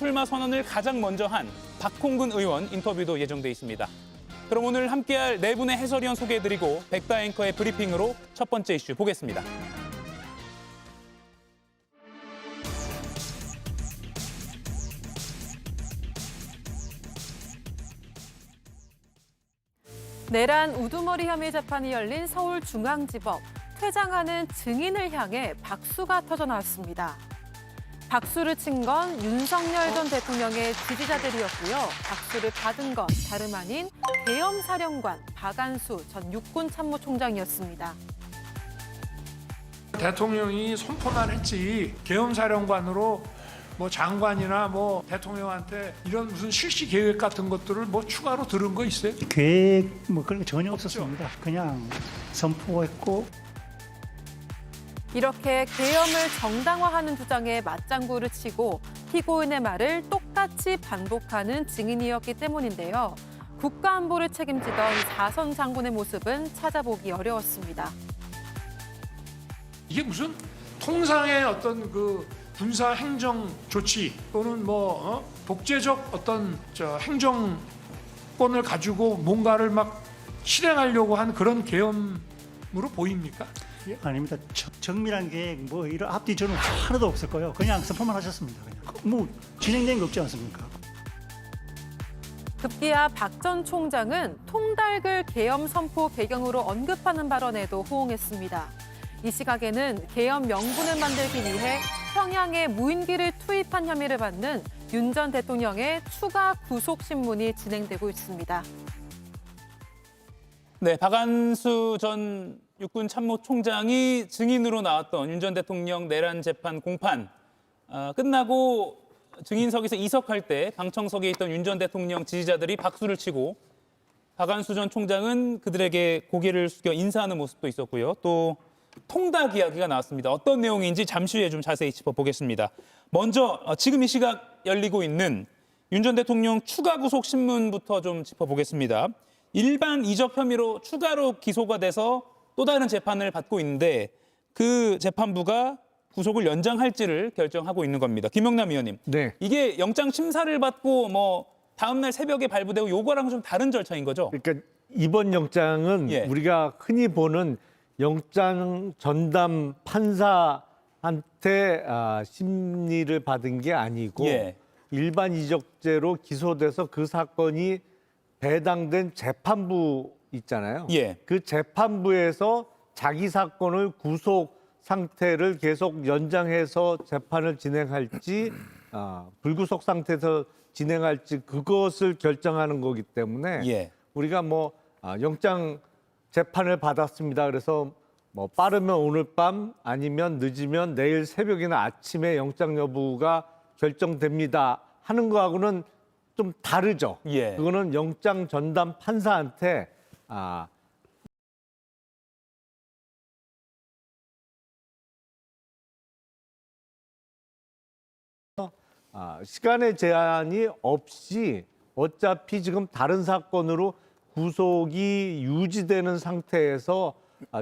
불출마 선언을 가장 먼저 한 박홍근 의원 인터뷰도 예정돼 있습니다. 그럼 오늘 함께할 네 분의 해설위원 소개해드리고 백다 앵커의 브리핑으로 첫 번째 이슈 보겠습니다. 내란 우두머리 혐의 재판이 열린 서울중앙지법. 퇴장하는 증인을 향해 박수가 터져 나왔습니다. 박수를 친 건 윤석열 전 대통령의 지지자들이었고요. 박수를 받은 건 다름 아닌 계엄사령관 박안수 전 육군참모총장이었습니다. 대통령이 선포만 했지 계엄사령관으로 뭐 장관이나 뭐 대통령한테 이런 무슨 실시 계획 같은 것들을 뭐 추가로 들은 거 있어요? 계획 뭐 그런 거 전혀 없었습니다. 그냥 선포했고. 이렇게 계엄을 정당화하는 주장에 맞장구를 치고 피고인의 말을 똑같이 반복하는 증인이었기 때문인데요. 국가안보를 책임지던 4선 장군의 모습은 찾아보기 어려웠습니다. 이게 무슨 통상의 어떤 그 군사 행정 조치 또는 뭐 독재적 어떤 행정권을 가지고 뭔가를 막 실행하려고 한 그런 계엄으로 보입니까? 아닙니다. 정밀한 계획 뭐 이런 앞뒤 저는 하나도 없을 거예요. 그냥 선포만 하셨습니다. 그냥. 뭐 진행된 게 없지 않습니까? 급기야 박 전 총장은 통닭을 계엄 선포 배경으로 언급하는 발언에도 호응했습니다. 이 시각에는 계엄 명분을 만들기 위해 평양에 무인기를 투입한 혐의를 받는 윤 전 대통령의 추가 구속 신문이 진행되고 있습니다. 네, 박안수 전 육군 참모총장이 증인으로 나왔던 윤 전 대통령 내란 재판 공판 끝나고 증인석에서 이석할 때 방청석에 있던 윤 전 대통령 지지자들이 박수를 치고 박안수 전 총장은 그들에게 고개를 숙여 인사하는 모습도 있었고요. 또 통닭 이야기가 나왔습니다. 어떤 내용인지 잠시 후에 좀 자세히 짚어보겠습니다. 먼저 지금 이 시각 열리고 있는 윤 전 대통령 추가 구속 신문부터 좀 짚어보겠습니다. 일반 이적 혐의로 추가로 기소가 돼서 또 다른 재판을 받고 있는데 그 재판부가 구속을 연장할지를 결정하고 있는 겁니다. 김영남 의원님, 네. 이게 영장 심사를 받고 뭐 다음 날 새벽에 발부되고 요거랑 좀 다른 절차인 거죠? 그러니까 이번 영장은 예. 우리가 흔히 보는 영장 전담 판사한테 심리를 받은 게 아니고 예. 일반 이적죄로 기소돼서 그 사건이 배당된 재판부 있잖아요. 예. 그 재판부에서 자기 사건을 구속 상태를 계속 연장해서 재판을 진행할지 불구속 상태에서 진행할지 그것을 결정하는 거기 때문에 예. 우리가 뭐 영장 재판을 받았습니다. 그래서 뭐 빠르면 오늘 밤 아니면 늦으면 내일 새벽이나 아침에 영장 여부가 결정됩니다 하는 거하고는 좀 다르죠. 예. 그거는 영장 전담 판사한테 시간의 제한이 없이 어차피 지금 다른 사건으로 구속이 유지되는 상태에서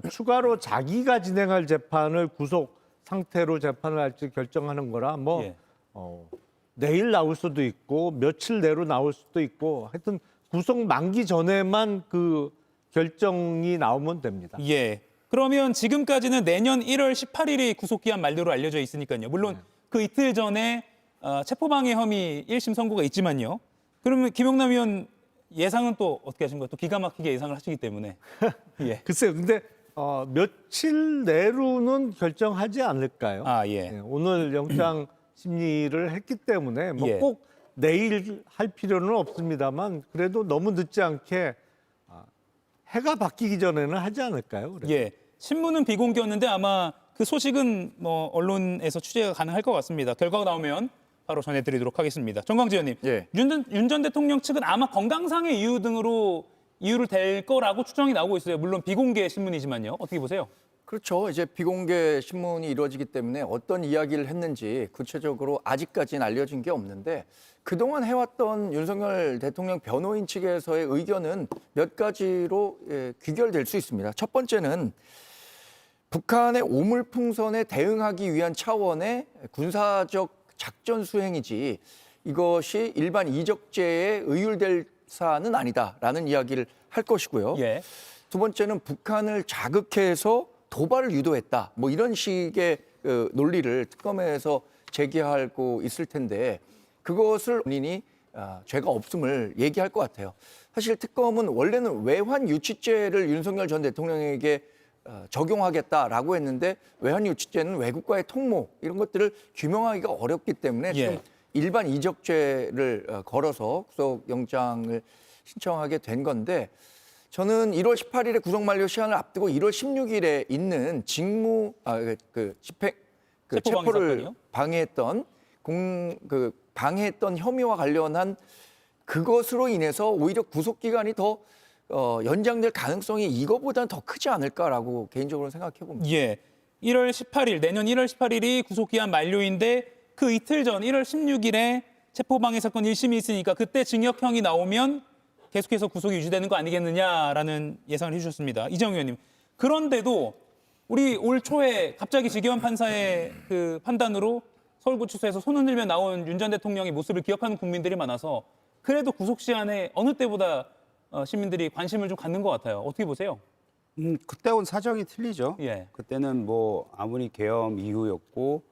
추가로 자기가 진행할 재판을 구속 상태로 재판을 할지 결정하는 거라 뭐 예. 내일 나올 수도 있고 며칠 내로 나올 수도 있고 하여튼 구속 만기 전에만 그 결정이 나오면 됩니다. 예. 그러면 지금까지는 내년 1월 18일이 구속기한 만료로 알려져 있으니까요. 물론 그 이틀 전에 체포방해 혐의 1심 선고가 있지만요. 그러면 김영남 의원 예상은 또 어떻게 하신 거예요? 또 기가 막히게 예상을 하시기 때문에. 예. 글쎄요. 근데 며칠 내로는 결정하지 않을까요? 예. 네, 오늘 영장 심리를 했기 때문에 뭐 예. 꼭 내일 할 필요는 없습니다만 그래도 너무 늦지 않게 해가 바뀌기 전에는 하지 않을까요? 그래도? 예. 신문은 비공개였는데 아마 그 소식은 뭐 언론에서 취재가 가능할 것 같습니다. 결과가 나오면 바로 전해드리도록 하겠습니다. 정광재 의원님, 예. 윤 전 대통령 측은 아마 건강상의 이유 등으로 이유를 댈 거라고 추정이 나오고 있어요. 물론 비공개 신문이지만요. 어떻게 보세요? 그렇죠. 이제 비공개 신문이 이루어지기 때문에 어떤 이야기를 했는지 구체적으로 아직까지는 알려진 게 없는데 그동안 해왔던 윤석열 대통령 변호인 측에서의 의견은 몇 가지로 귀결될 수 있습니다. 첫 번째는 북한의 오물풍선에 대응하기 위한 차원의 군사적 작전 수행이지 이것이 일반 이적죄에 의율될 사안은 아니다라는 이야기를 할 것이고요. 예. 두 번째는 북한을 자극해서 도발을 유도했다. 뭐 이런 식의 논리를 특검에서 제기하고 있을 텐데 그것을 본인이 죄가 없음을 얘기할 것 같아요. 사실 특검은 원래는 외환 유치죄를 윤석열 전 대통령에게 적용하겠다라고 했는데 외환 유치죄는 외국과의 통모 이런 것들을 규명하기가 어렵기 때문에 지금 일반 이적죄를 걸어서 구속영장을 신청하게 된 건데 저는 1월 18일에 구속 만료 시한을 앞두고 1월 16일에 있는 체포를 사건이요? 방해했던 방해했던 혐의와 관련한 그것으로 인해서 오히려 구속 기간이 더 연장될 가능성이 이거보다는 더 크지 않을까라고 개인적으로 생각해 봅니다. 예. 1월 18일, 내년 1월 18일이 구속기한 만료인데 그 이틀 전 1월 16일에 체포방해 사건 1심이 있으니까 그때 징역형이 나오면 계속해서 구속이 유지되는 거 아니겠느냐라는 예상을 해주셨습니다. 이정우 의원님. 그런데도 우리 올 초에 갑자기 지기현 판사의 그 판단으로 서울구치소에서 손 흔들며 나온 윤 전 대통령의 모습을 기억하는 국민들이 많아서 그래도 구속시한에 어느 때보다 시민들이 관심을 좀 갖는 것 같아요. 어떻게 보세요? 그때하고는 사정이 틀리죠. 예. 그때는 뭐 아무리 계엄 이후였고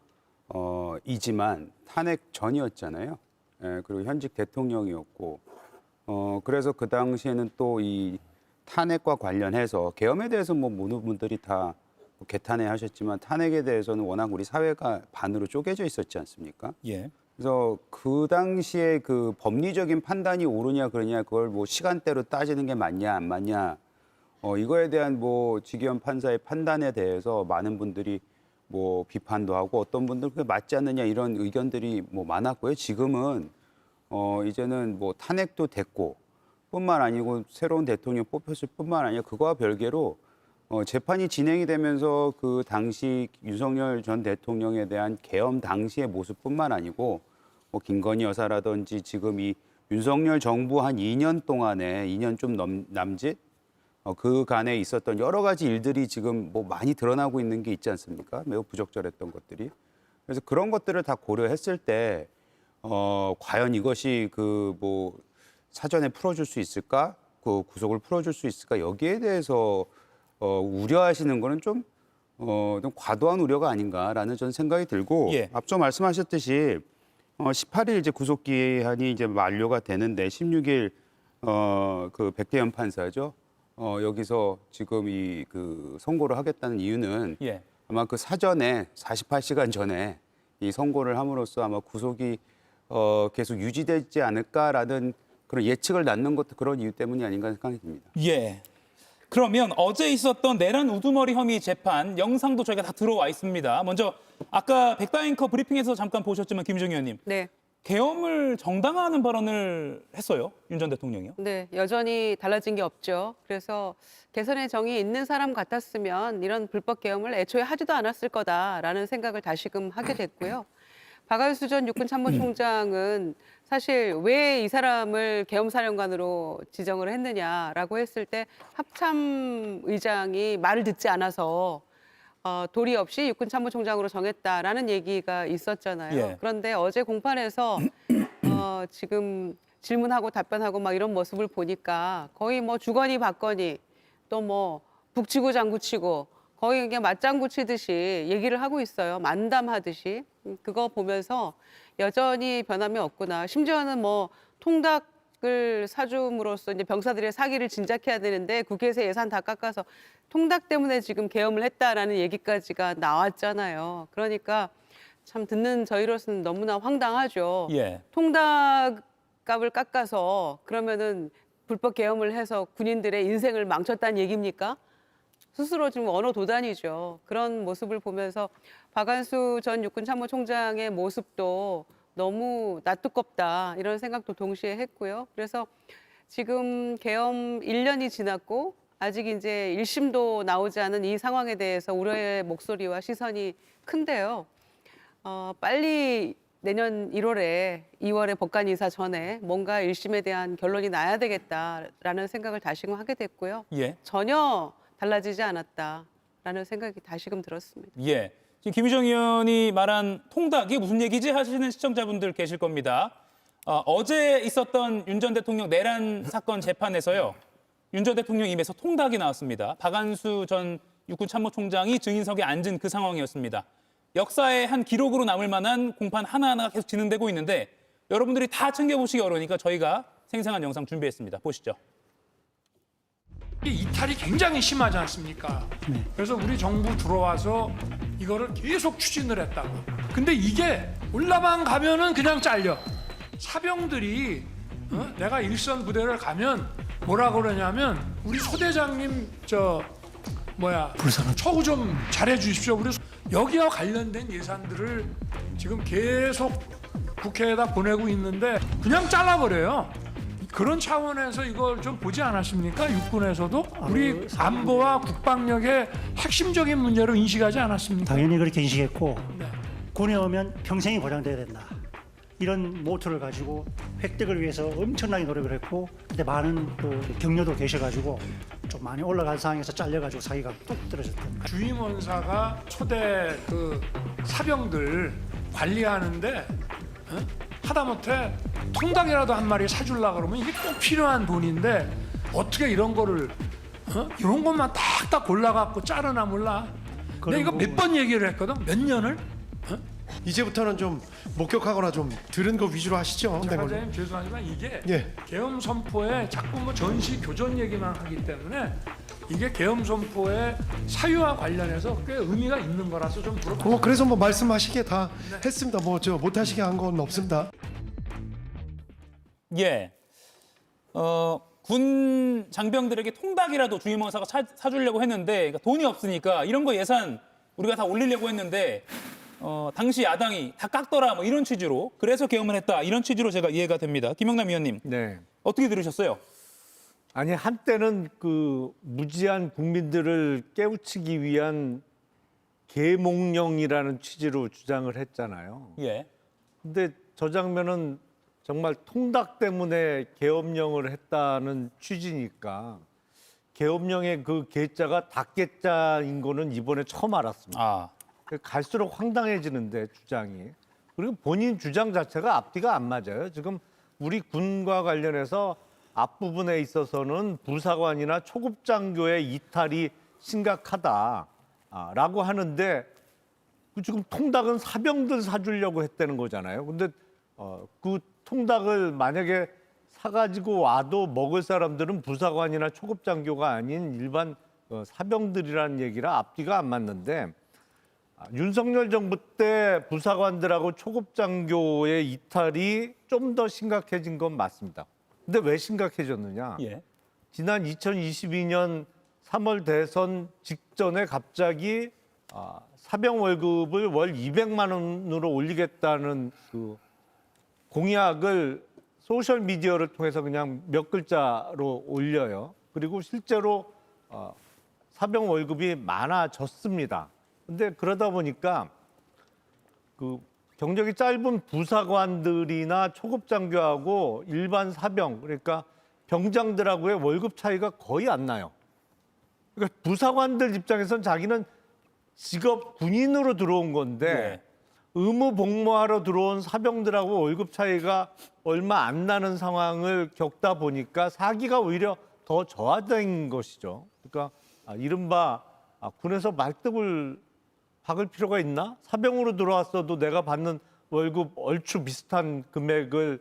이지만 탄핵 전이었잖아요. 예, 그리고 현직 대통령이었고 그래서 그 당시에는 또 이 탄핵과 관련해서 계엄에 대해서 뭐 모든 분들이 다 개탄해 하셨지만 탄핵에 대해서는 워낙 우리 사회가 반으로 쪼개져 있었지 않습니까? 예. 그래서 그 당시에 그 법리적인 판단이 옳으냐 그러냐 그걸 뭐 시간대로 따지는 게 맞냐 안 맞냐 이거에 대한 뭐 지기현 판사의 판단에 대해서 많은 분들이 뭐 비판도 하고 어떤 분들은 그게 맞지 않느냐 이런 의견들이 뭐 많았고요. 지금은 이제는 뭐 탄핵도 됐고 뿐만 아니고 새로운 대통령 뽑혔을 뿐만 아니라 그거와 별개로 재판이 진행이 되면서 그 당시 윤석열 전 대통령에 대한 계엄 당시의 모습뿐만 아니고 뭐 김건희 여사라든지 지금 이 윤석열 정부 한 2년 동안에 2년 좀 남짓 그 간에 있었던 여러 가지 일들이 지금 뭐 많이 드러나고 있는 게 있지 않습니까? 매우 부적절했던 것들이. 그래서 그런 것들을 다 고려했을 때 과연 이것이 그 뭐 사전에 풀어줄 수 있을까? 그 구속을 풀어줄 수 있을까? 여기에 대해서 우려하시는 거는 좀 과도한 우려가 아닌가라는 전 생각이 들고 예. 앞서 말씀하셨듯이 18일 이제 구속 기한이 이제 만료가 되는데 16일 그 백대현 판사죠. 여기서 지금 이 그 선고를 하겠다는 이유는 예. 아마 그 사전에 48시간 전에 이 선고를 함으로써 아마 구속이 계속 유지되지 않을까라는 그런 예측을 낳는 것도 그런 이유 때문이 아닌가 생각이 듭니다. 예. 그러면 어제 있었던 내란 우두머리 혐의 재판 영상도 저희가 다 들어와 있습니다. 먼저 아까 백다앵커 브리핑에서 잠깐 보셨지만 김정희 의원님 네. 계엄을 정당화하는 발언을 했어요. 윤 전 대통령이요. 네, 여전히 달라진 게 없죠. 그래서 개선의 정이 있는 사람 같았으면 이런 불법 계엄을 애초에 하지도 않았을 거다라는 생각을 다시금 하게 됐고요. 박완수 전 육군 참모총장은 사실 왜 이 사람을 계엄사령관으로 지정을 했느냐라고 했을 때 합참 의장이 말을 듣지 않아서 도리 없이 육군 참모총장으로 정했다라는 얘기가 있었잖아요. 예. 그런데 어제 공판에서 지금 질문하고 답변하고 막 이런 모습을 보니까 거의 뭐 주거니 받거니 또 뭐 북치고 장구치고 거의 그냥 맞장구 치듯이 얘기를 하고 있어요. 만담하듯이. 그거 보면서 여전히 변함이 없구나. 심지어는 뭐 통닭을 사줌으로써 이제 병사들의 사기를 진작해야 되는데 국회에서 예산 다 깎아서 통닭 때문에 지금 계엄을 했다라는 얘기까지가 나왔잖아요. 그러니까 참 듣는 저희로서는 너무나 황당하죠. 예. 통닭 값을 깎아서 그러면은 불법 계엄을 해서 군인들의 인생을 망쳤다는 얘기입니까? 스스로 지금 언어 도단이죠. 그런 모습을 보면서 박완수 전 육군 참모총장의 모습도 너무 낯두껍다 이런 생각도 동시에 했고요. 그래서 지금 계엄 1년이 지났고 아직 이제 1심도 나오지 않은 이 상황에 대해서 우려의 목소리와 시선이 큰데요. 빨리 내년 1월에 2월에 법관이사 전에 뭔가 1심에 대한 결론이 나야 되겠다라는 생각을 다시금 하게 됐고요. 예. 전혀 달라지지 않았다라는 생각이 다시금 들었습니다. 예. 지금 김유정 의원이 말한 통닭이 무슨 얘기지 하시는 시청자분들 계실 겁니다. 어제 있었던 윤 전 대통령 내란 사건 재판에서요. 윤 전 대통령 입에서 통닭이 나왔습니다. 박안수 전 육군 참모총장이 증인석에 앉은 그 상황이었습니다. 역사의 한 기록으로 남을 만한 공판 하나하나가 계속 진행되고 있는데 여러분들이 다 챙겨보시기 어려우니까 저희가 생생한 영상 준비했습니다. 보시죠. 이 이탈이 굉장히 심하지 않습니까? 그래서 우리 정부 들어와서 이거를 계속 추진을 했다고. 근데 이게 올라만 가면은 그냥 잘려. 사병들이 내가 일선 부대를 가면 뭐라 그러냐면 우리 소대장님 처우 좀 잘해 주십시오. 그래서 여기와 관련된 예산들을 지금 계속 국회에다 보내고 있는데 그냥 잘라버려요. 그런 차원에서 이걸 좀 보지 않았습니까? 육군에서도 우리 안보와 국방력의 핵심적인 문제로 인식하지 않았습니까? 당연히 그렇게 인식했고 군에 오면 평생이 보장돼야 된다. 이런 모토를 가지고 획득을 위해서 엄청나게 노력을 했고 근데 많은 또 격려도 계셔가지고 좀 많이 올라간 상황에서 잘려가지고 사기가 뚝 떨어졌던. 주임 원사가 초대 그 사병들 관리하는데 하다못해 통닭이라도 한 마리 사주려고 그러면 이게 꼭 필요한 돈인데 어떻게 이런 거를 이런 것만 딱딱 골라갖고 자르나 몰라. 내가 이거 몇 번 얘기를 했거든. 몇 년을. 이제부터는 좀 목격하거나 좀 들은 거 위주로 하시죠. 장관님 죄송하지만 이게 예. 계엄 선포에 자꾸 뭐 전시 교전 얘기만 하기 때문에 이게 계엄 선포의 사유와 관련해서 꽤 의미가 있는 거라서 좀 물어봤습니다. 그래서 뭐 말씀하시게 다 했습니다. 뭐 저 못하시게 한 건 없습니다. 예. 군 장병들에게 통닭이라도 주임 원사가 사주려고 했는데 그러니까 돈이 없으니까 이런 거 예산 우리가 다 올리려고 했는데 당시 야당이 다 깎더라 뭐 이런 취지로 그래서 계엄을 했다 이런 취지로 제가 이해가 됩니다. 김영남 위원님 네. 어떻게 들으셨어요? 아니 한때는 그 무지한 국민들을 깨우치기 위한 계몽령이라는 취지로 주장을 했잖아요. 예. 근데 저 장면은 정말 통닭 때문에 계엄령을 했다는 취지니까 계엄령의 그 계자가 닭계자인 거는 이번에 처음 알았습니다. 아. 갈수록 황당해지는데 주장이. 그리고 본인 주장 자체가 앞뒤가 안 맞아요. 지금 우리 군과 관련해서 앞부분에 있어서는 부사관이나 초급장교의 이탈이 심각하다라고 하는데 지금 통닭은 사병들 사주려고 했다는 거잖아요. 근데 그 통닭을 만약에 사가지고 와도 먹을 사람들은 부사관이나 초급장교가 아닌 일반 사병들이라는 얘기라 앞뒤가 안 맞는데 윤석열 정부 때 부사관들하고 초급장교의 이탈이 좀 더 심각해진 건 맞습니다. 근데 왜 심각해졌느냐? 예. 지난 2022년 3월 대선 직전에 갑자기 사병 월급을 월 200만 원으로 올리겠다는 그 공약을 소셜 미디어를 통해서 그냥 몇 글자로 올려요. 그리고 실제로 사병 월급이 많아졌습니다. 근데 그러다 보니까 그 경력이 짧은 부사관들이나 초급장교하고 일반 사병 그러니까 병장들하고의 월급 차이가 거의 안 나요. 그러니까 부사관들 입장에선 자기는 직업 군인으로 들어온 건데 의무 복무하러 들어온 사병들하고 월급 차이가 얼마 안 나는 상황을 겪다 보니까 사기가 오히려 더 저하된 것이죠. 그러니까 이른바 군에서 말뚝을 박을 필요가 있나? 사병으로 들어왔어도 내가 받는 월급 얼추 비슷한 금액을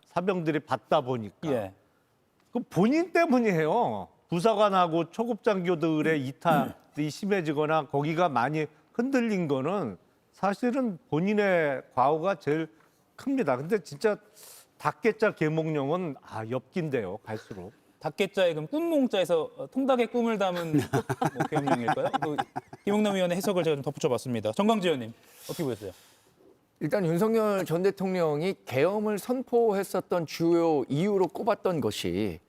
사병들이 받다 보니까 예. 그 본인 때문이에요. 부사관하고 초급장교들의 이탈이 심해지거나 거기가 많이 흔들린 거는 사실은 본인의 과오가 제일 큽니다. 근데 진짜 닭계자 계몽령은 엽긴데요. 갈수록. 닭계자에 그럼 꿈몽자에서 통닭의 꿈을 담은 뭐 계엄령일까요? 김영남 위원의 해석을 제가 좀 덧붙여봤습니다. 정광재 의원님 어떻게 보셨어요? 일단 윤석열 전 대통령이 계엄을 선포했었던 주요 이유로 꼽았던 것이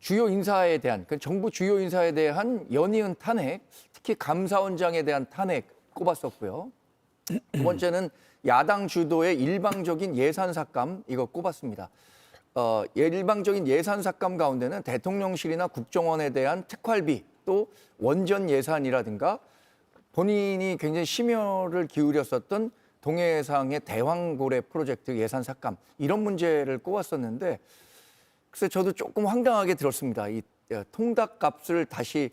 주요 인사에 대한 그러니까 정부 주요 인사에 대한 연이은 탄핵, 특히 감사원장에 대한 탄핵 꼽았었고요. 두 번째는 야당 주도의 일방적인 예산 삭감 이거 꼽았습니다. 일방적인 예산 삭감 가운데는 대통령실이나 국정원에 대한 특활비 또 원전 예산이라든가 본인이 굉장히 심혈을 기울였었던 동해상의 대왕고래 프로젝트 예산 삭감 이런 문제를 꼽았었는데 글쎄 저도 조금 황당하게 들었습니다. 이 통닭값을 다시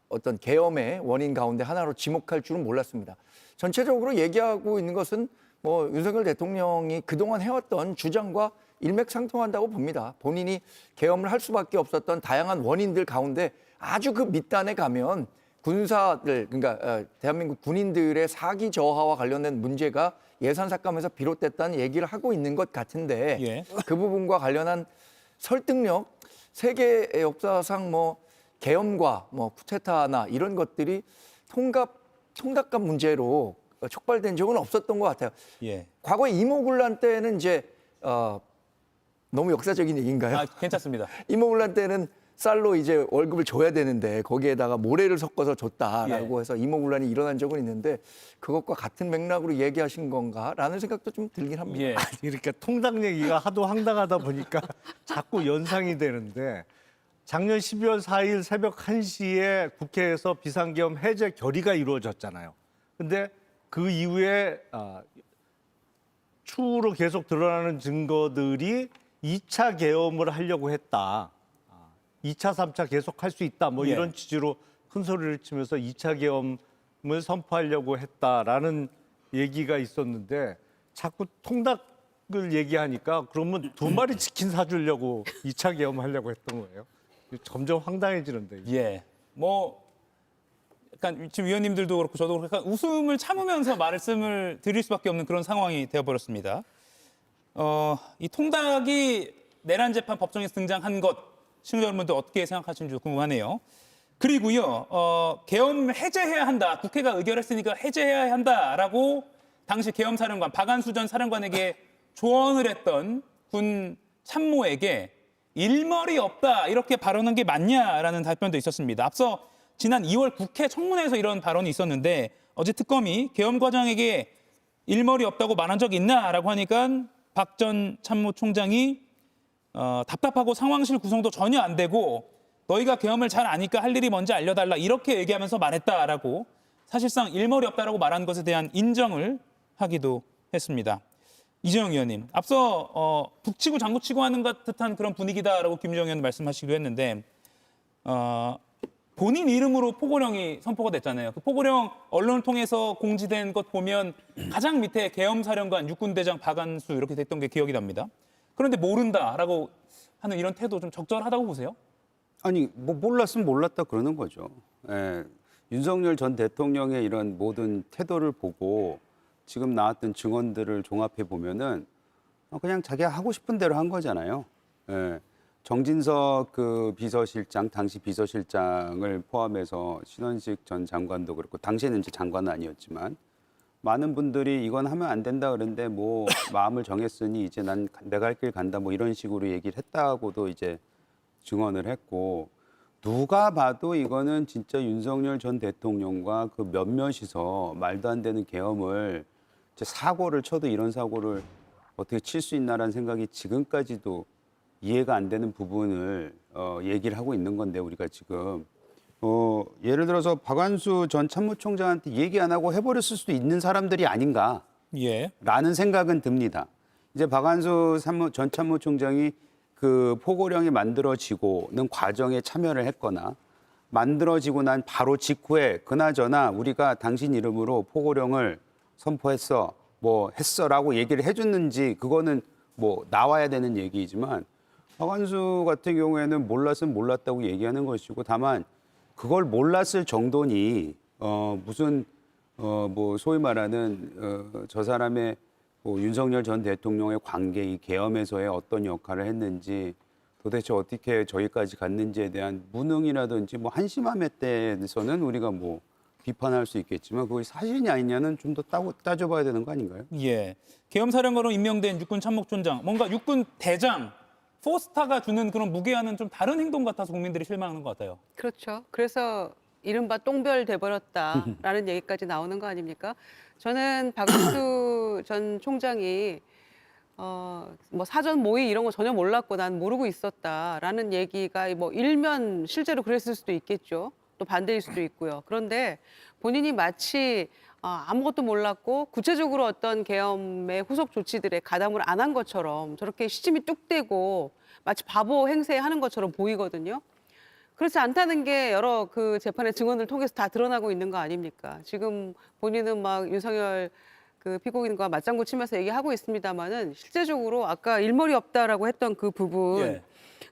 어떤 계엄의 원인 가운데 하나로 지목할 줄은 몰랐습니다. 전체적으로 얘기하고 있는 것은 뭐 윤석열 대통령이 그동안 해왔던 주장과 일맥상통한다고 봅니다. 본인이 계엄을 할 수밖에 없었던 다양한 원인들 가운데 아주 그 밑단에 가면 군사들, 그러니까 대한민국 군인들의 사기 저하와 관련된 문제가 예산 삭감에서 비롯됐다는 얘기를 하고 있는 것 같은데 예. 그 부분과 관련한 설득력, 세계 역사상 뭐 계엄과 뭐 쿠데타나 이런 것들이 통닭값 문제로 촉발된 적은 없었던 것 같아요. 예. 과거에 이모군란 때는 이제 너무 역사적인 얘기인가요? 아, 괜찮습니다. 이모군란 때는 쌀로 이제 월급을 줘야 되는데 거기에다가 모래를 섞어서 줬다라고 예. 해서 이모군란이 일어난 적은 있는데 그것과 같은 맥락으로 얘기하신 건가라는 생각도 좀 들긴 합니다. 예. 이렇게 통닭 얘기가 하도 황당하다 보니까 자꾸 연상이 되는데 작년 12월 4일 새벽 1시에 국회에서 비상계엄 해제 결의가 이루어졌잖아요. 근데 그 이후에 추후로 계속 드러나는 증거들이 2차 계엄을 하려고 했다. 2차, 3차 계속 할 수 있다. 뭐 예. 이런 취지로 큰 소리를 치면서 2차 계엄을 선포하려고 했다라는 얘기가 있었는데 자꾸 통닭을 얘기하니까 그러면 2마리 치킨 사주려고 2차 계엄 하려고 했던 거예요. 점점 황당해지는데. 예. 뭐 약간 지금 위원님들도 그렇고 저도 그렇고 약간 웃음을 참으면서 말씀을 드릴 수밖에 없는 그런 상황이 되어버렸습니다. 이 통닭이 내란 재판 법정에서 등장한 것 시청자 여러분들 어떻게 생각하시는지 궁금하네요. 그리고요, 계엄 해제해야 한다. 국회가 의결했으니까 해제해야 한다라고 당시 계엄사령관 박안수 전 사령관에게 조언을 했던 군 참모에게 일머리 없다 이렇게 발언한 게 맞냐라는 답변도 있었습니다. 앞서 지난 2월 국회 청문회에서 이런 발언이 있었는데 어제 특검이 계엄 과장에게 일머리 없다고 말한 적 있나라고 하니까 박 전 참모총장이 답답하고 상황실 구성도 전혀 안 되고 너희가 계엄을 잘 아니까 할 일이 뭔지 알려달라 이렇게 얘기하면서 말했다라고 사실상 일머리 없다라고 말한 것에 대한 인정을 하기도 했습니다. 이재용 의원님, 앞서 북치고 장구치고 하는 것 듯한 그런 분위기다라고 김정은 의원 말씀하시기도 했는데 본인 이름으로 포고령이 선포가 됐잖아요. 그 포고령 언론을 통해서 공지된 것 보면 가장 밑에 계엄사령관 육군대장 박안수 이렇게 됐던 게 기억이 납니다. 그런데 모른다라고 하는 이런 태도 좀 적절하다고 보세요? 아니 뭐 몰랐으면 몰랐다 그러는 거죠. 예. 윤석열 전 대통령의 이런 모든 태도를 보고 지금 나왔던 증언들을 종합해 보면은 그냥 자기가 하고 싶은 대로 한 거잖아요. 예. 정진석 그 비서실장, 당시 비서실장을 포함해서 신원식 전 장관도 그렇고 당시에는 이제 장관은 아니었지만 많은 분들이 이건 하면 안 된다 그러는데 뭐 마음을 정했으니 이제 난 내가 할 길 간다 뭐 이런 식으로 얘기를 했다고도 이제 증언을 했고 누가 봐도 이거는 진짜 윤석열 전 대통령과 그 몇몇이서 말도 안 되는 계엄을 이제 사고를 쳐도 이런 사고를 어떻게 칠 수 있나라는 생각이 지금까지도 이해가 안 되는 부분을 얘기를 하고 있는 건데 우리가 지금 예를 들어서 박안수 전 참모총장한테 얘기 안 하고 해버렸을 수도 있는 사람들이 아닌가라는 예. 생각은 듭니다. 이제 박안수 전 참모총장이 그 포고령이 만들어지고는 과정에 참여를 했거나 만들어지고 난 바로 직후에 그나저나 우리가 당신 이름으로 포고령을 선포했어, 뭐 했어라고 얘기를 해줬는지 그거는 뭐 나와야 되는 얘기이지만 박안수 같은 경우에는 몰랐으면 몰랐다고 얘기하는 것이고 다만 그걸 몰랐을 정도니 무슨 뭐 소위 말하는 저 사람의 뭐 윤석열 전 대통령의 관계 이 계엄에서의 어떤 역할을 했는지 도대체 어떻게 저기까지 갔는지에 대한 무능이라든지 뭐 한심함에 대해서는 우리가 뭐 비판할 수 있겠지만 그것이 사실이냐 아니냐는 좀 더 따져봐야 되는 거 아닌가요? 예. 계엄사령관으로 임명된 육군 참모총장, 뭔가 육군 대장, 포스타가 주는 그런 무게와는 좀 다른 행동 같아서 국민들이 실망하는 것 같아요. 그렇죠. 그래서 이른바 똥별 돼버렸다라는 얘기까지 나오는 거 아닙니까? 저는 박안수 전 총장이 뭐 사전 모의 이런 거 전혀 몰랐고 난 모르고 있었다라는 얘기가 뭐 일면 실제로 그랬을 수도 있겠죠. 또 반대일 수도 있고요. 그런데 본인이 마치 아무것도 몰랐고 구체적으로 어떤 계엄의 후속 조치들에 가담을 안 한 것처럼 저렇게 시침이 뚝 떼고 마치 바보 행세하는 것처럼 보이거든요. 그렇지 않다는 게 여러 그 재판의 증언을 통해서 다 드러나고 있는 거 아닙니까? 지금 본인은 막 윤석열 그 피고인과 맞장구 치면서 얘기하고 있습니다만은 실제적으로 아까 일머리 없다라고 했던 그 부분, 예.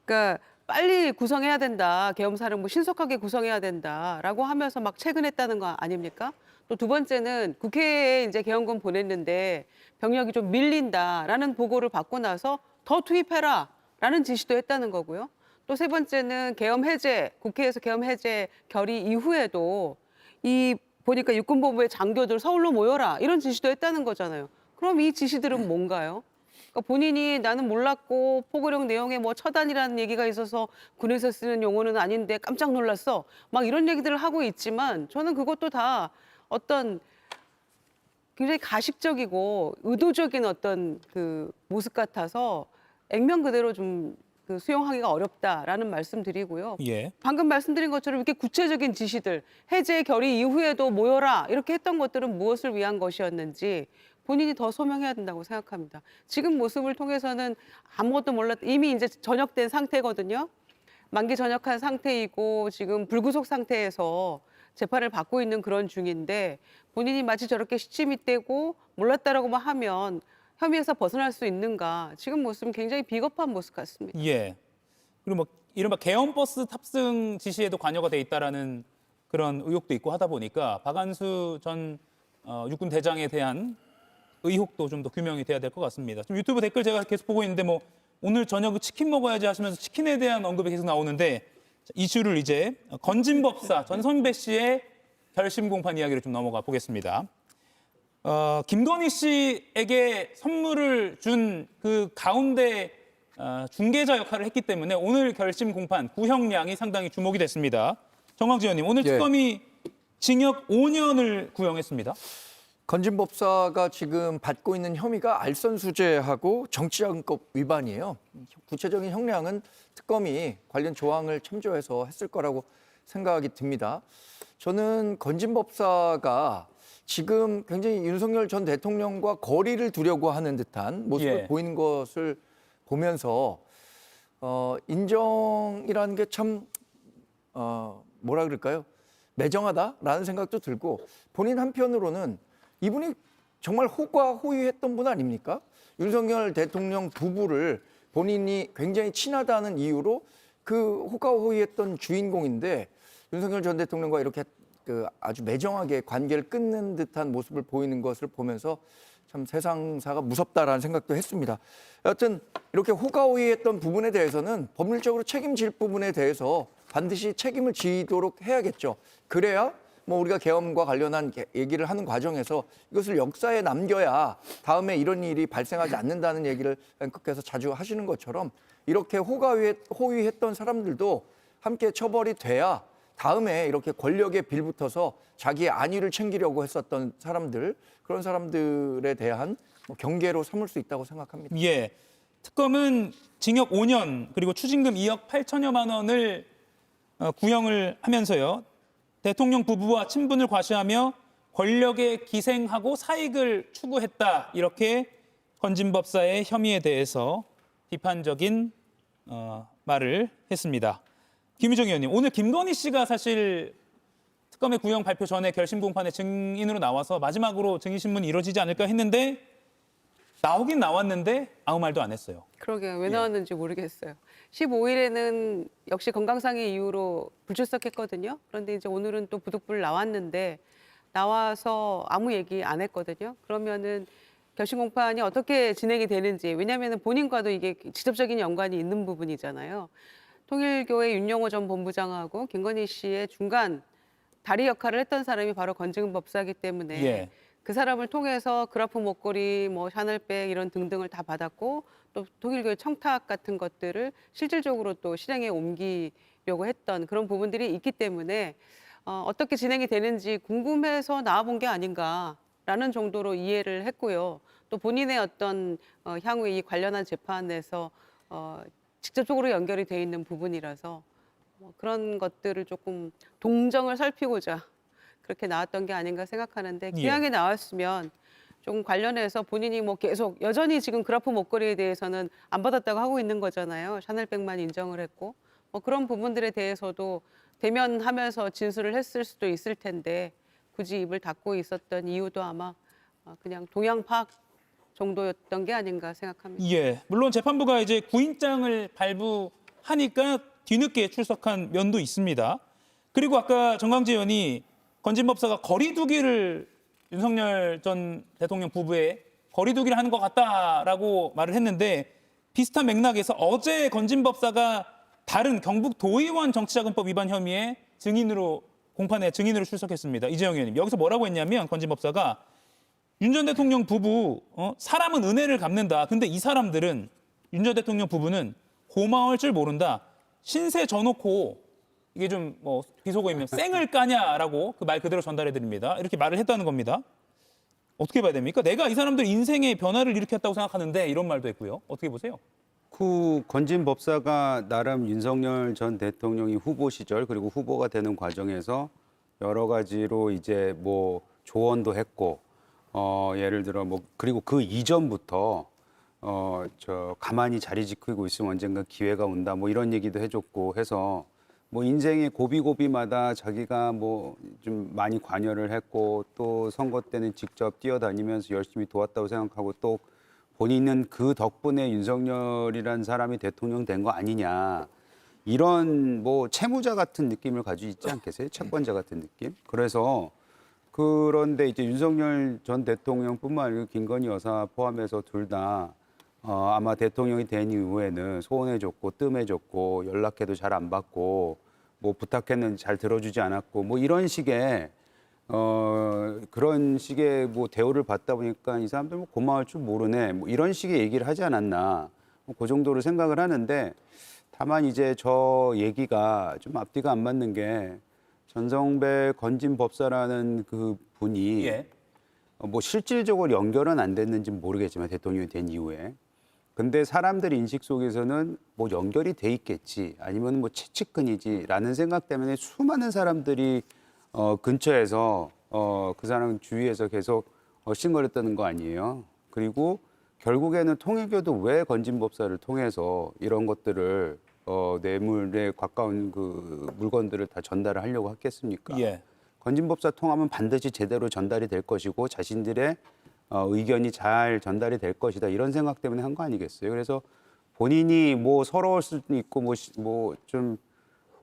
그러니까 빨리 구성해야 된다, 계엄사령부 신속하게 구성해야 된다라고 하면서 막 체근했다는 거 아닙니까? 또 두 번째는 국회에 이제 계엄군 보냈는데 병력이 좀 밀린다라는 보고를 받고 나서 더 투입해라라는 지시도 했다는 거고요. 또 세 번째는 계엄 해제, 국회에서 계엄 해제 결의 이후에도 이 보니까 육군본부의 장교들 서울로 모여라 이런 지시도 했다는 거잖아요. 그럼 이 지시들은 뭔가요? 그러니까 본인이 나는 몰랐고 포고령 내용에 뭐 처단이라는 얘기가 있어서 군에서 쓰는 용어는 아닌데 깜짝 놀랐어. 막 이런 얘기들을 하고 있지만 저는 그것도 다 어떤 굉장히 가식적이고 의도적인 어떤 그 모습 같아서 액면 그대로 좀 그 수용하기가 어렵다라는 말씀드리고요. 예. 방금 말씀드린 것처럼 이렇게 구체적인 지시들, 해제 결의 이후에도 모여라 이렇게 했던 것들은 무엇을 위한 것이었는지 본인이 더 소명해야 된다고 생각합니다. 지금 모습을 통해서는 아무것도 몰랐, 이미 이제 전역된 상태거든요. 만기 전역한 상태이고 지금 불구속 상태에서 재판을 받고 있는 그런 중인데 본인이 마치 저렇게 시침이 떼고 몰랐다라고만 하면 혐의에서 벗어날 수 있는가? 지금 모습은 굉장히 비겁한 모습 같습니다. 예. 그리고 뭐 이른바 계엄버스 탑승 지시에도 관여가 돼 있다라는 그런 의혹도 있고 하다 보니까 박안수 전 육군 대장에 대한 의혹도 좀 더 규명이 돼야 될 것 같습니다. 지금 유튜브 댓글 제가 계속 보고 있는데 뭐 오늘 저녁 치킨 먹어야지 하시면서 치킨에 대한 언급이 계속 나오는데 이슈를 이제 건진법사 전선배 씨의 결심 공판 이야기를 좀 넘어가 보겠습니다. 김건희 씨에게 선물을 준 그 가운데 중개자 역할을 했기 때문에 오늘 결심 공판 구형량이 상당히 주목이 됐습니다. 정광진 의원님, 오늘 예. 특검이 징역 5년을 구형했습니다. 건진법사가 지금 받고 있는 혐의가 알선수재하고 정치자금법 위반이에요. 구체적인 형량은 특검이 관련 조항을 참조해서 했을 거라고 생각이 듭니다. 저는 건진법사가 지금 굉장히 윤석열 전 대통령과 거리를 두려고 하는 듯한 모습을 예. 보이는 것을 보면서 인정이라는 게 참 뭐라 그럴까요? 매정하다라는 생각도 들고 본인 한편으로는 이분이 정말 호가호위했던 분 아닙니까? 윤석열 대통령 부부를 본인이 굉장히 친하다는 이유로 그 호가호위했던 주인공인데 윤석열 전 대통령과 이렇게 그 아주 매정하게 관계를 끊는 듯한 모습을 보이는 것을 보면서 참 세상사가 무섭다라는 생각도 했습니다. 여하튼 이렇게 호가호위했던 부분에 대해서는 법률적으로 책임질 부분에 대해서 반드시 책임을 지도록 해야겠죠. 그래야 뭐 우리가 계엄과 관련한 얘기를 하는 과정에서 이것을 역사에 남겨야 다음에 이런 일이 발생하지 않는다는 얘기를 앵커께서 자주 하시는 것처럼 이렇게 호가호위했던 사람들도 함께 처벌이 돼야 다음에 이렇게 권력에 빌붙어서 자기의 안위를 챙기려고 했었던 사람들, 그런 사람들에 대한 경계로 삼을 수 있다고 생각합니다. 예. 특검은 징역 5년 그리고 추징금 2억 8천여만 원을 구형을 하면서요. 대통령 부부와 친분을 과시하며 권력에 기생하고 사익을 추구했다. 이렇게 건진법사의 혐의에 대해서 비판적인 말을 했습니다. 김유정 의원님, 오늘 김건희 씨가 사실 특검의 구형 발표 전에 결심 공판에 증인으로 나와서 마지막으로 증인 신문이 이루어지지 않을까 했는데 나오긴 나왔는데 아무 말도 안 했어요. 그러게요. 왜 나왔는지 모르겠어요. 15일에는 역시 건강상의 이유로 불출석했거든요. 그런데 이제 오늘은 또 부득불 나왔는데 나와서 아무 얘기 안 했거든요. 그러면은 결심 공판이 어떻게 진행이 되는지, 왜냐하면 본인과도 이게 직접적인 연관이 있는 부분이잖아요. 통일교의 윤영호 전 본부장하고 김건희 씨의 중간 다리 역할을 했던 사람이 바로 건진법사이기 때문에 예. 그 사람을 통해서 그라프 목걸이, 뭐 샤넬백 이런 등등을 다 받았고 또 통일교의 청탁 같은 것들을 실질적으로 또 실행에 옮기려고 했던 그런 부분들이 있기 때문에 어떻게 진행이 되는지 궁금해서 나와본 게 아닌가라는 정도로 이해를 했고요. 또 본인의 어떤 향후에 이 관련한 재판에서 직접적으로 연결이 돼 있는 부분이라서 그런 것들을 조금 동정을 살피고자 그렇게 나왔던 게 아닌가 생각하는데 예. 기왕에 나왔으면 좀 관련해서 본인이 뭐 계속 여전히 지금 그라프 목걸이에 대해서는 안 받았다고 하고 있는 거잖아요. 샤넬백만 인정을 했고 뭐 그런 부분들에 대해서도 대면하면서 진술을 했을 수도 있을 텐데 굳이 입을 닫고 있었던 이유도 아마 그냥 동향 파악 정도였던 게 아닌가 생각합니다. 예, 물론 재판부가 이제 구인장을 발부하니까 뒤늦게 출석한 면도 있습니다. 그리고 아까 정광재 의원이 건진법사가 거리두기를 윤석열 전 대통령 부부의 거리두기를 하는 것 같다라고 말을 했는데 비슷한 맥락에서 어제 건진법사가 다른 경북 도의원 정치자금법 위반 혐의의 공판에 증인으로 출석했습니다. 이재영 의원님 여기서 뭐라고 했냐면 건진법사가 윤 전 대통령 부부 사람은 은혜를 갚는다. 근데 이 사람들은 윤 전 대통령 부부는 고마울 줄 모른다. 신세 져놓고 이게 좀 뭐 비속어이면 쌩을 까냐라고 그 말 그대로 전달해 드립니다. 이렇게 말을 했다는 겁니다. 어떻게 봐야 됩니까? 내가 이 사람들 인생의 변화를 일으켰다고 생각하는데 이런 말도 했고요. 어떻게 보세요? 그 건진 법사가 나름 윤석열 전 대통령이 후보 시절 그리고 후보가 되는 과정에서 여러 가지로 이제 뭐 조언도 했고 예를 들어 뭐 그리고 그 이전부터 저 가만히 자리 지키고 있으면 언젠가 기회가 온다 뭐 이런 얘기도 해줬고 해서 뭐 인생의 고비고비마다 자기가 뭐 좀 많이 관여를 했고 또 선거 때는 직접 뛰어다니면서 열심히 도왔다고 생각하고 또 본인은 그 덕분에 윤석열이라는 사람이 대통령 된 거 아니냐 이런 뭐 채무자 같은 느낌을 가지고 있지 않겠어요? 채권자 같은 느낌? 그래서 그런데 이제 윤석열 전 대통령뿐만 아니라 김건희 여사 포함해서 둘 다 아마 대통령이 된 이후에는 소원해줬고 뜸해줬고 연락해도 잘 안 받고 뭐 부탁했는데 잘 들어주지 않았고 뭐 이런 식의 그런 식의 뭐 대우를 받다 보니까 이 사람들 뭐 고마울 줄 모르네 뭐 이런 식의 얘기를 하지 않았나 그 정도로 생각을 하는데 다만 이제 저 얘기가 좀 앞뒤가 안 맞는 게 전성배 건진 법사라는 그 분이 예. 뭐 실질적으로 연결은 안 됐는지 모르겠지만 대통령이 된 이후에 근데 사람들 인식 속에서는 뭐 연결이 돼 있겠지 아니면 뭐 채찍근이지라는 생각 때문에 수많은 사람들이 근처에서 그 사람 주위에서 계속 싱거렸다는 거 아니에요. 그리고 결국에는 통일교도 왜 건진법사를 통해서 이런 것들을 뇌물에 가까운 그 물건들을 다 전달을 하려고 했겠습니까? 예. 건진법사 통하면 반드시 제대로 전달이 될 것이고 자신들의 의견이 잘 전달이 될 것이다 이런 생각 때문에 한 거 아니겠어요? 그래서 본인이 뭐 서러울 수도 있고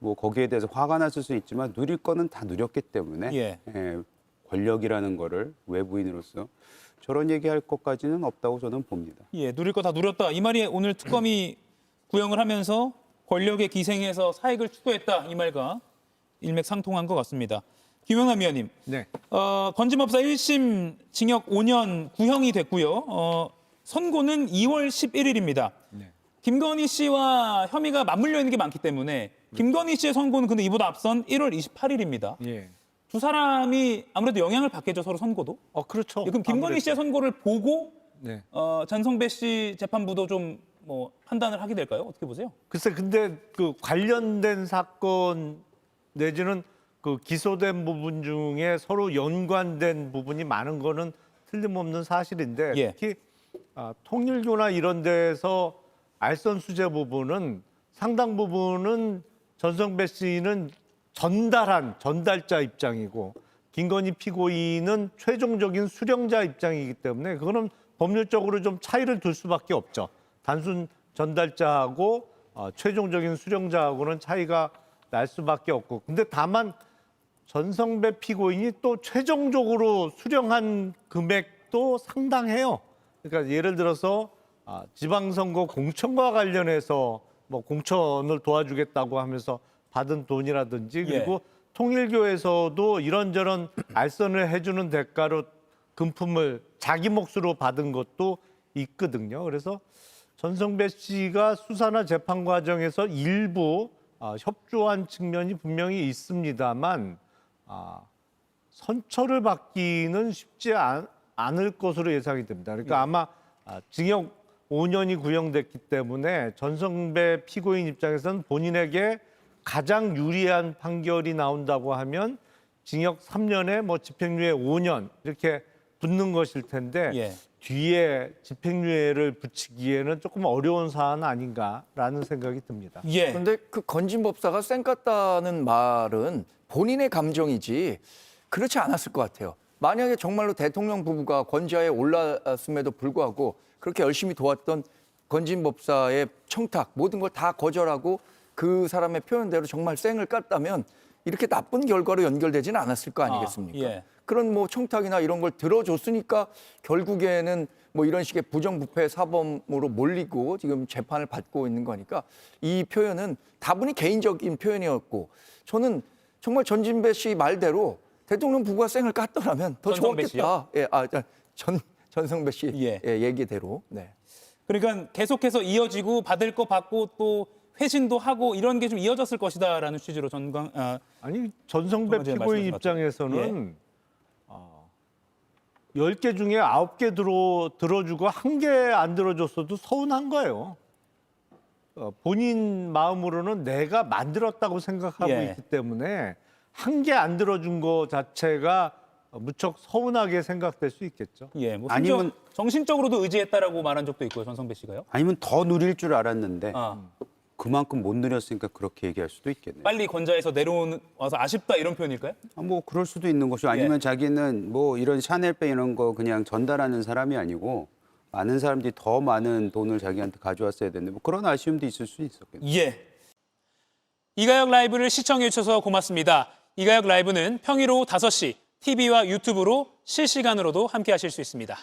뭐 거기에 대해서 화가 났을 수 있지만 누릴 거는 다 누렸기 때문에 예. 권력이라는 거를 외부인으로서 저런 얘기할 것까지는 없다고 저는 봅니다. 예, 누릴 거 다 누렸다. 이 말이 오늘 특검이 구형을 하면서 권력에 기생해서 사익을 추구했다. 이 말과 일맥상통한 것 같습니다. 김영남 위원님, 네. 건진법사 1심 징역 5년 구형이 됐고요. 선고는 2월 11일입니다. 네. 김건희 씨와 혐의가 맞물려 있는 게 많기 때문에 김건희 씨의 선고는 근데 이보다 앞선 1월 28일입니다. 예. 두 사람이 아무래도 영향을 받겠죠, 서로 선고도. 그렇죠. 그럼 김건희 씨의 선고를 보고 네. 전성배 씨 재판부도 좀 뭐 판단을 하게 될까요? 어떻게 보세요? 글쎄, 근데 그 관련된 사건 내지는 그 기소된 부분 중에 서로 연관된 부분이 많은 거는 틀림없는 사실인데 예. 특히 통일교나 이런 데서 알선 수재 부분은 상당 부분은 전성배 씨는 전달자 입장이고 김건희 피고인은 최종적인 수령자 입장이기 때문에 그거는 법률적으로 좀 차이를 둘 수밖에 없죠. 단순 전달자하고 최종적인 수령자하고는 차이가 날 수밖에 없고 근데 다만 전성배 피고인이 또 최종적으로 수령한 금액도 상당해요. 그러니까 예를 들어서 지방선거 공천과 관련해서 뭐 공천을 도와주겠다고 하면서 받은 돈이라든지 그리고 통일교에서도 이런저런 알선을 해주는 대가로 금품을 자기 몫으로 받은 것도 있거든요. 그래서 전성배 씨가 수사나 재판 과정에서 일부 협조한 측면이 분명히 있습니다만 선처를 받기는 쉽지 않을 것으로 예상이 됩니다. 그러니까 아마 징역 5년이 구형됐기 때문에 전성배 피고인 입장에서는 본인에게 가장 유리한 판결이 나온다고 하면 징역 3년에 뭐 집행유예 5년 이렇게 붙는 것일 텐데 예. 뒤에 집행유예를 붙이기에는 조금 어려운 사안 아닌가라는 생각이 듭니다. 예. 그런데 그 건진 법사가 쌩 깠다는 말은 본인의 감정이지 그렇지 않았을 것 같아요. 만약에 정말로 대통령 부부가 권좌에 올랐음에도 불구하고 그렇게 열심히 도왔던 건진 법사의 청탁 모든 걸 다 거절하고 그 사람의 표현대로 정말 쌩을 깠다면 이렇게 나쁜 결과로 연결되지는 않았을 거 아니겠습니까? 예. 그런 뭐 청탁이나 이런 걸 들어줬으니까 결국에는 뭐 이런 식의 부정부패 사범으로 몰리고 지금 재판을 받고 있는 거니까 이 표현은 다분히 개인적인 표현이었고 저는 정말 전진배 씨 말대로 대통령 부부가 쌩을 깠더라면 더 전성배 좋았겠다. 예, 전성배 씨 예. 얘기대로. 네. 그러니까 계속해서 이어지고 받을 거 받고 또 회신도 하고 이런 게 좀 이어졌을 것이다라는 취지로 아니 전성배 정말 피고인 말씀하신 것 같아요. 입장에서는 10개 중에 9개 들어주고 1개 안 들어줬어도 서운한 거예요. 본인 마음으로는 내가 만들었다고 생각하고 예. 있기 때문에 1개 안 들어준 거 자체가 무척 서운하게 생각될 수 있겠죠. 예, 뭐 아니면- 정신적으로도 의지했다라고 말한 적도 있고요, 전성배 씨가요. 아니면 더 누릴 줄 알았는데 아, 그만큼 못 누렸으니까 그렇게 얘기할 수도 있겠네요. 빨리 권좌에서 내려와서 아쉽다 이런 표현일까요? 뭐 그럴 수도 있는 것이고 아니면 자기는 뭐 이런 샤넬백 이런 거 그냥 전달하는 사람이 아니고 많은 사람들이 더 많은 돈을 자기한테 가져왔어야 되는데 뭐 그런 아쉬움도 있을 수 있었겠네요. 예. 이가혁 라이브를 시청해 주셔서 고맙습니다. 이가혁 라이브는 평일 오후 5시 TV와 유튜브로 실시간으로도 함께 하실 수 있습니다.